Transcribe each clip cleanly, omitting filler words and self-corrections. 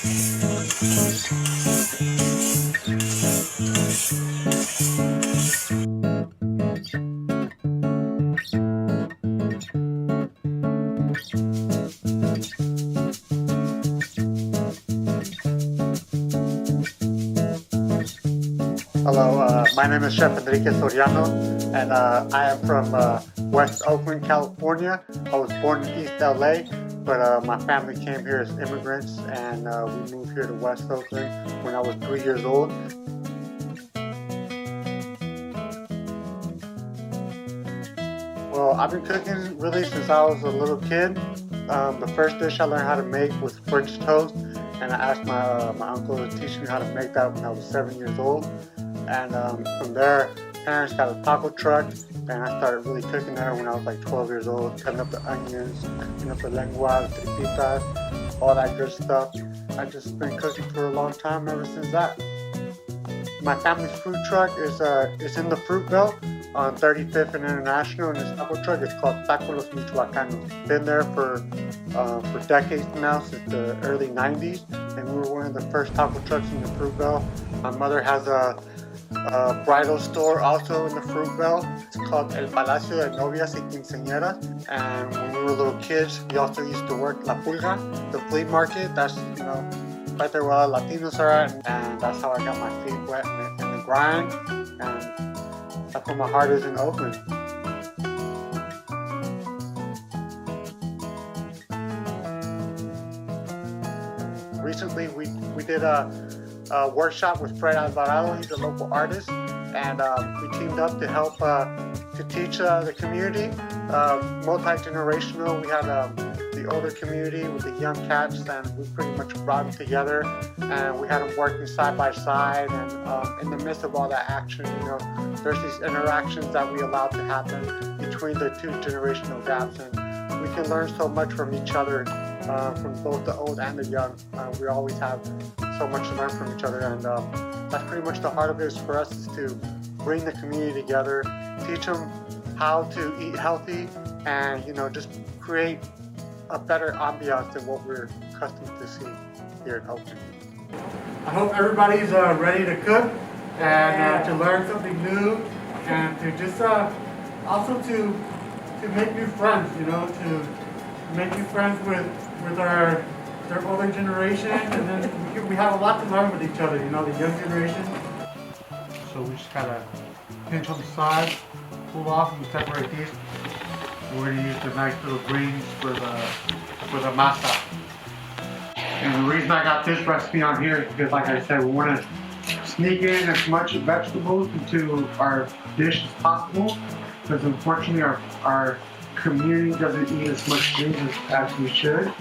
Hello, my name is Chef Enrique Soriano, and I am from West Oakland, California. I was born in East LA, but my family came here as immigrants, and we moved here to West Oakland when I was 3 years old. Well, I've been cooking really since I was a little kid. The first dish I learned how to make was French toast, and I asked my uncle to teach me how to make that when I was 7 years old. And from there, parents got a taco truck, and I started really cooking there when I was like 12 years old, cutting up the onions, cutting up the lengua, the tripitas, all that good stuff. I've just been cooking for a long time ever since that. My family's food truck is in the Fruitvale on 35th and International, and this taco truck is called Taco Los Michoacanos. Been there for decades now, since the early 90s, and we were one of the first taco trucks in the Fruitvale. My mother has a bridal store also in the Fruitvale. It's called El Palacio de Novias y Quinceañeras. And when we were little kids, we also used to work La Pulga, the flea market. That's, right there where all the Latinos are at. And that's how I got my feet wet in the grind. And that's where my heart is, in Oakland. Recently, we did a workshop with Fred Alvarado. He's a local artist, and we teamed up to help to teach the community, multi-generational. We had the older community with the young cats, and we pretty much brought them together, and we had them working side by side. And in the midst of all that action, there's these interactions that we allowed to happen between the two generational gaps, and we can learn so much from each other, from both the old and the young. We always have so much to learn from each other, and that's pretty much the heart of it. Is for us is to bring the community together, teach them how to eat healthy, and just create a better ambiance than what we're accustomed to see here in Oakland. I hope everybody's ready to cook and to learn something new, and to just also to make new friends. To make new friends with our older generation, and then we have a lot to learn with each other, the young generation. So we just gotta pinch on the side, pull off, and separate these. We're gonna use the nice little greens for the masa. And the reason I got this recipe on here is because, like I said, we want to sneak in as much vegetables into our dish as possible, because unfortunately our community doesn't eat as much greens as we should.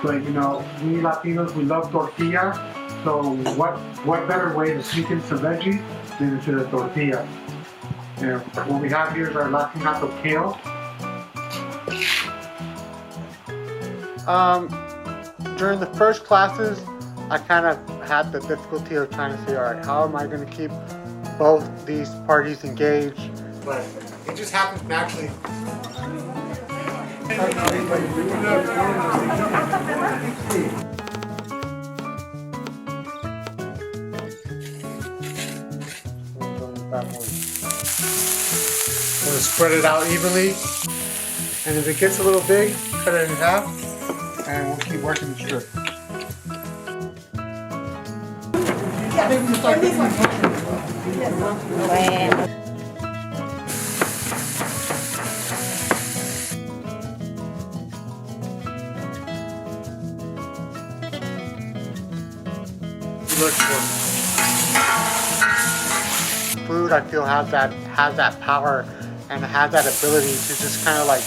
But we Latinos, we love tortilla, so what better way to sneak in some veggies than into the tortilla? And what we have here is our Latinato kale. During the first classes, I kind of had the difficulty of trying to say, all right, how am I going to keep both these parties engaged? But it just happens naturally. Want to spread it out evenly, and if it gets a little big, cut it in half, and we'll keep working the strip. I think we start this one. Food, I feel, has that power and has that ability to just kind of like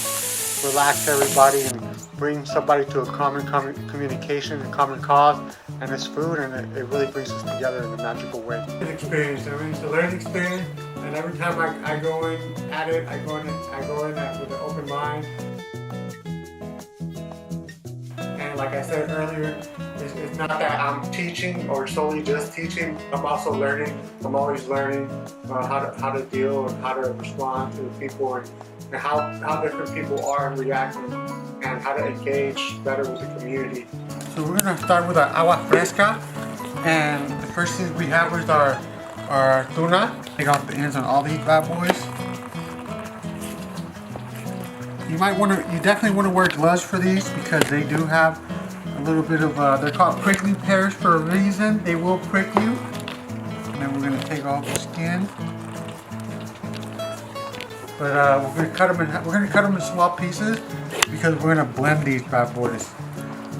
relax everybody and bring somebody to a common communication and common cause, and it's food, and it really brings us together in a magical way. It's an experience. It's a learning experience, and every time I go in at it, I go in with an open mind. And like I said earlier, it's not that I'm teaching or solely just teaching. I'm also learning. I'm always learning how to deal and how to respond to people, and how different people are and react, and how to engage better with the community. So we're gonna start with our agua fresca, and the first thing we have is our tuna. Take off the ends on all these bad boys. You definitely want to wear gloves for these because they do have a little bit of, they're called prickly pears for a reason. They will prick you. And then we're going to take off the skin. But we're going to cut them in small pieces because we're going to blend these bad boys.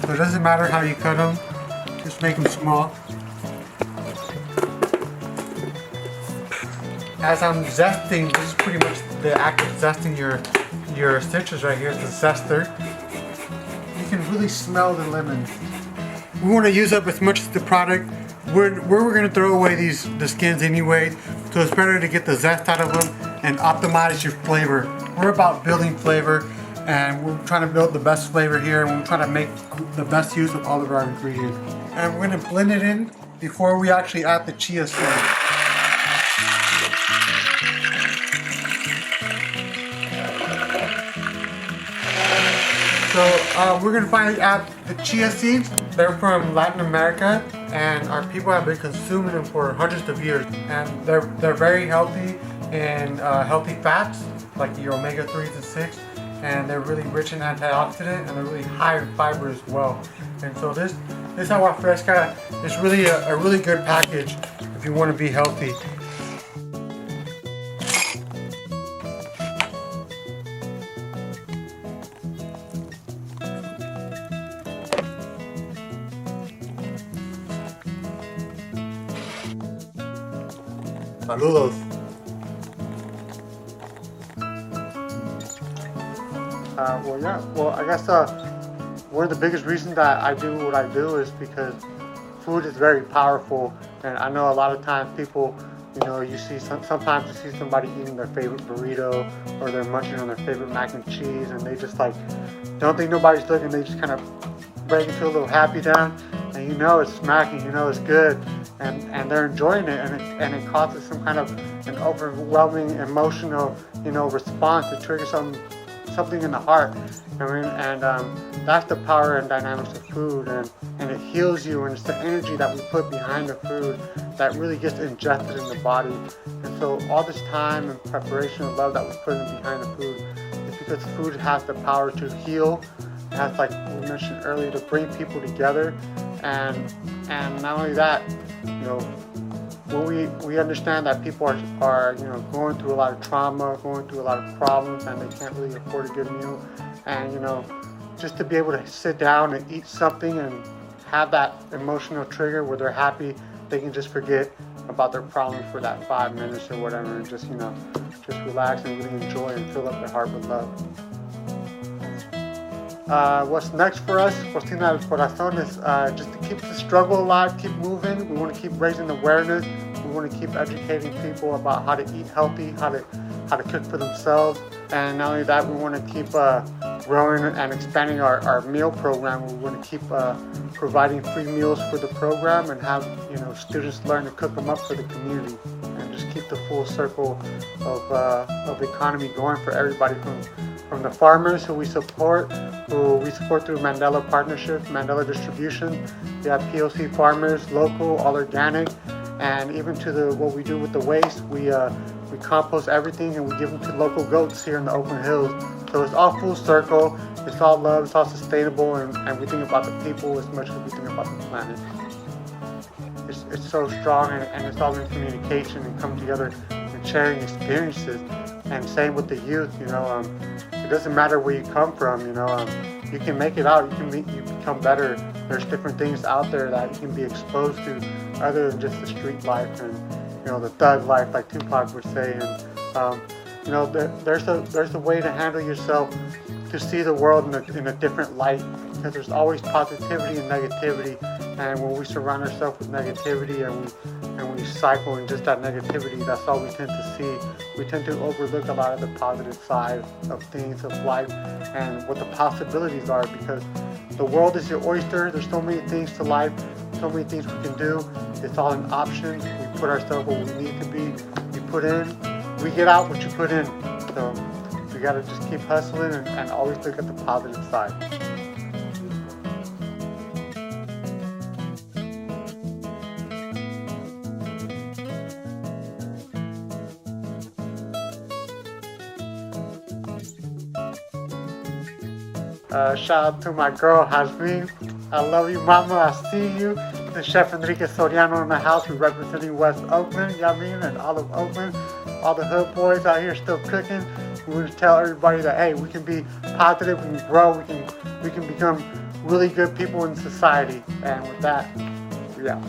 So it doesn't matter how you cut them, just make them small. As I'm zesting, this is pretty much the act of zesting your citrus right here. It's a zester. You can really smell the lemon. We want to use up as much of the product. We're going to throw away the skins anyway, so it's better to get the zest out of them and optimize your flavor. We're about building flavor, and we're trying to build the best flavor here, and we're trying to make the best use of all of our ingredients. And we're going to blend it in before we actually add the chia seeds. So we're gonna finally add the chia seeds. They're from Latin America, and our people have been consuming them for hundreds of years. And they're very healthy and healthy fats, like your omega-3s and 6, and they're really rich in antioxidant, and they're really high in fiber as well. And so this agua fresca is really a really good package if you want to be healthy. Saludos. Well, I guess one of the biggest reasons that I do what I do is because food is very powerful, and I know a lot of times people, you see sometimes you see somebody eating their favorite burrito or they're munching on their favorite mac and cheese, and they just don't think nobody's looking. They just kind of break into a little happy down, and it's smacking, it's good. And they're enjoying it, and it causes some kind of an overwhelming emotional, response to trigger something in the heart. And that's the power and dynamics of food, and it heals you, and it's the energy that we put behind the food that really gets ingested in the body. And so all this time and preparation and love that we put behind the food is because food has the power to heal. It has, like we mentioned earlier, to bring people together, and not only that, when we understand that people are going through a lot of trauma, going through a lot of problems, and they can't really afford a good meal, and just to be able to sit down and eat something and have that emotional trigger where they're happy, they can just forget about their problems for that 5 minutes or whatever, and just relax and really enjoy and fill up their heart with love. What's next for us, Cocina del Corazon, is just to keep the struggle alive, keep moving. We want to keep raising awareness. We want to keep educating people about how to eat healthy, how to cook for themselves. And not only that, we want to keep growing and expanding our meal program. We want to keep providing free meals for the program and have students learn to cook them up for the community, and just keep the full circle of economy going for everybody, from the farmers who we support through Mandela Partnership, Mandela Distribution. We have POC farmers, local, all organic, and even to what we do with the waste. We compost everything and we give them to local goats here in the Oakland Hills. So it's all full circle, it's all love, it's all sustainable, and we think about the people as much as we think about the planet. It's so strong, and it's all in communication and coming together and sharing experiences. And same with the youth, it doesn't matter where you come from, you can make it out, you become better. There's different things out there that you can be exposed to other than just the street life and the thug life, like Tupac would say. And there's a way to handle yourself, to see the world in a different light, because there's always positivity and negativity. And when we surround ourselves with negativity and we cycle in just that negativity, that's all we tend to see. We tend to overlook a lot of the positive side of things, of life, and what the possibilities are, because the world is your oyster. There's so many things to life, so many things we can do. It's all an option. We put ourselves where we need to be. We get out what you put in. So we gotta just keep hustling and always look at the positive side. Shout out to my girl, Hasmin. I love you, mama. I see you. The Chef Enrique Soriano in the house. We're representing West Oakland, you know what I mean? And all of Oakland. All the hood boys out here still cooking. We want to tell everybody that, hey, we can be positive, we can grow, we can become really good people in society. And with that, we out.